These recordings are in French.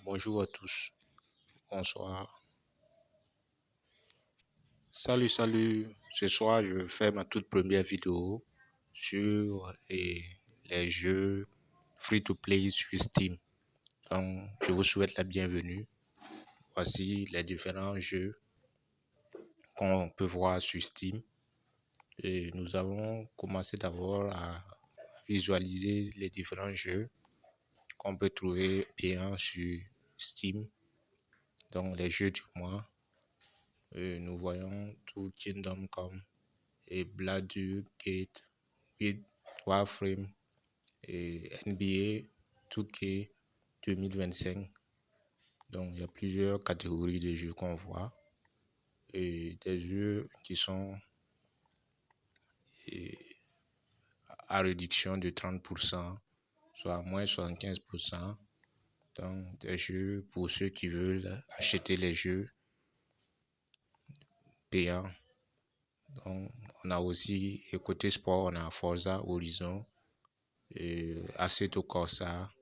Bonjour à tous, bonsoir. Ce soir je fais ma toute première vidéo sur les jeux free-to-play sur Steam. Donc, je vous souhaite la bienvenue. Voici les différents jeux qu'on peut voir sur Steam. Et nous allons commencer d'abord à visualiser les différents jeux qu'on peut trouver payants sur Steam. Donc, les jeux du mois. Nous voyons tout Kingdom Come et Baldur's Gate, Warframe et NBA 2K 2025. Donc il y a plusieurs catégories de jeux qu'on voit et des jeux qui sont à réduction de 30%, soit à moins 75%. Donc des jeux pour ceux qui veulent acheter les jeux payants. Donc, on a aussi, côté sport, on a Forza Horizon, Assetto Corsa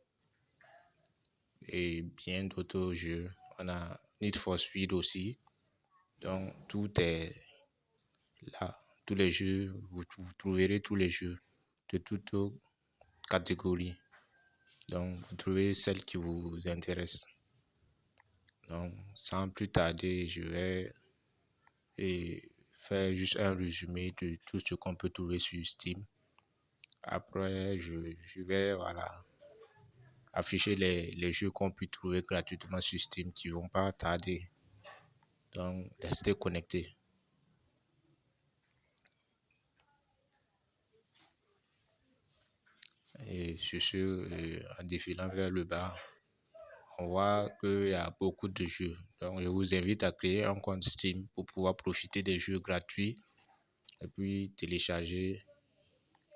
et bien d'autres jeux. On a Need for Speed aussi. Donc, tout est là. Tous les jeux, vous trouverez tous les jeux de toutes catégories. Donc, vous trouvez celle qui vous intéresse. Donc, sans plus tarder, je vais faire juste un résumé de tout ce qu'on peut trouver sur Steam. Après, je vais afficher les jeux qu'on peut trouver gratuitement sur Steam qui vont pas tarder. Donc, restez connectés. Et sur ce, en défilant vers le bas, on voit qu'il y a beaucoup de jeux. Donc, je vous invite à créer un compte Steam pour pouvoir profiter des jeux gratuits et puis télécharger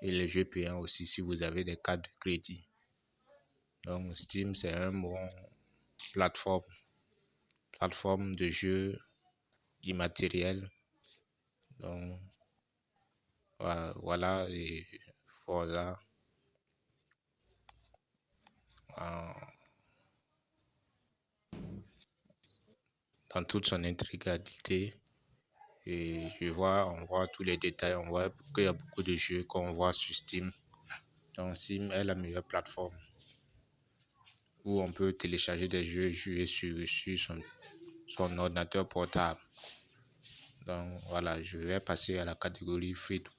et les jeux payants aussi si vous avez des cartes de crédit. Donc, Steam, c'est un bon plateforme de jeux immatériel. Donc, voilà, et voilà. Dans toute son intégralité. Et on voit tous les détails, on voit qu'il y a beaucoup de jeux qu'on voit sur Steam. Donc Steam est la meilleure plateforme où on peut télécharger des jeux, jouer sur son ordinateur portable. Donc voilà, je vais passer à la catégorie free to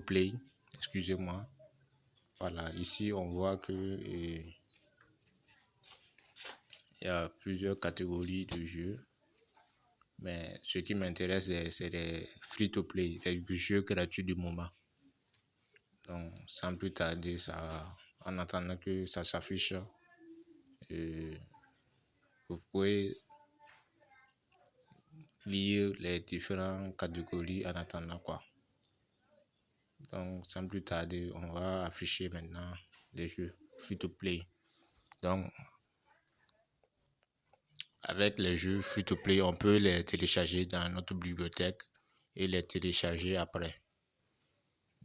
play, excusez-moi. Voilà, ici on voit que il y a plusieurs catégories de jeux. Mais ce qui m'intéresse, c'est les free to play, les jeux gratuits du moment. Donc, sans plus tarder, en attendant que ça s'affiche, vous pouvez lire les différentes catégories en attendant quoi. Donc, sans plus tarder, on va afficher maintenant les jeux free to play. Donc, avec les jeux free to play, on peut les télécharger dans notre bibliothèque et les télécharger après.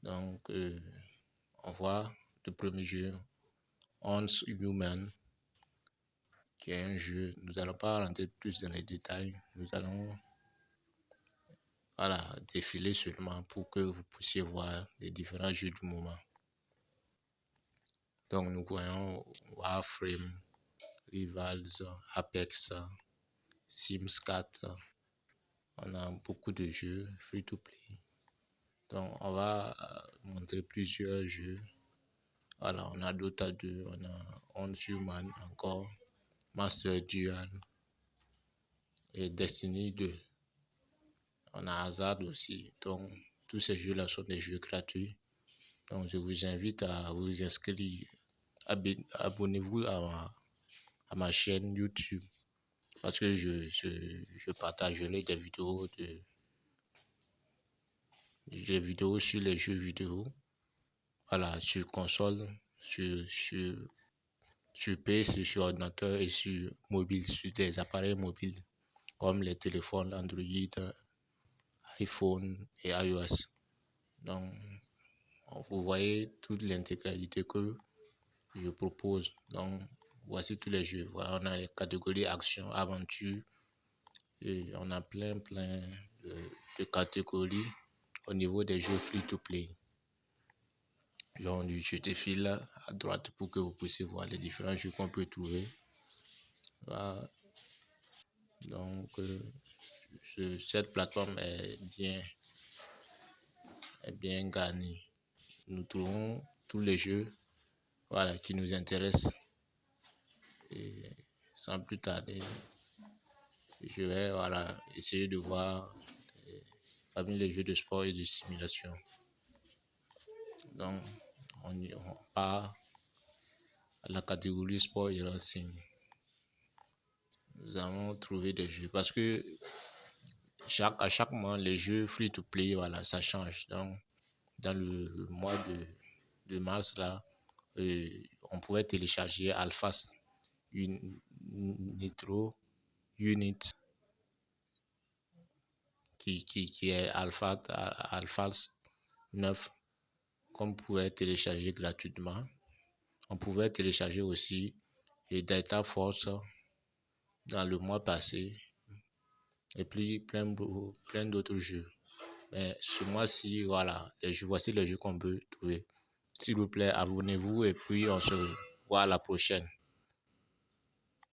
Donc, on voit le premier jeu, Once Human, qui est un jeu. Nous n'allons pas rentrer plus dans les détails. Nous allons défiler seulement pour que vous puissiez voir les différents jeux du moment. Donc, nous voyons Warframe, Rivals, Apex, Sims 4. On a beaucoup de jeux free to play. Donc, on va montrer plusieurs jeux. Voilà, on a Dota 2, on a Once Human encore, Master Duel et Destiny 2. On a Hazard aussi. Donc, tous ces jeux-là sont des jeux gratuits. Donc, je vous invite à vous inscrire. Abonnez-vous à ma chaîne YouTube parce que je partagerai des vidéos sur les jeux vidéo. Voilà, sur console, sur PC, sur ordinateur et sur mobile, sur des appareils mobiles comme les téléphones Android, iPhone et iOS. Donc, vous voyez toute l'intégralité que je propose. Donc, voici tous les jeux. Voilà, on a les catégories action, aventure. Et on a plein de catégories au niveau des jeux free-to-play. Genre, je te file à droite pour que vous puissiez voir les différents jeux qu'on peut trouver. Voilà. Donc, cette plateforme est bien garnie. Nous trouvons tous les jeux, voilà, qui nous intéressent. Et sans plus tarder, je vais, voilà, essayer de voir parmi les jeux de sport et de simulation. Donc, on part à la catégorie sport et racing. Nous avons trouvé des jeux parce que à chaque mois, les jeux free-to-play, voilà, ça change. Donc, dans le mois de mars, là, on pouvait télécharger Alphas, Nitro, Unit, qui est Alphas 9, qu'on pouvait télécharger gratuitement. On pouvait télécharger aussi les Data Force dans le mois passé et puis plein d'autres jeux. Mais ce mois-ci, voilà, voici les jeux qu'on peut trouver. S'il vous plaît, abonnez-vous et puis on se voit à la prochaine.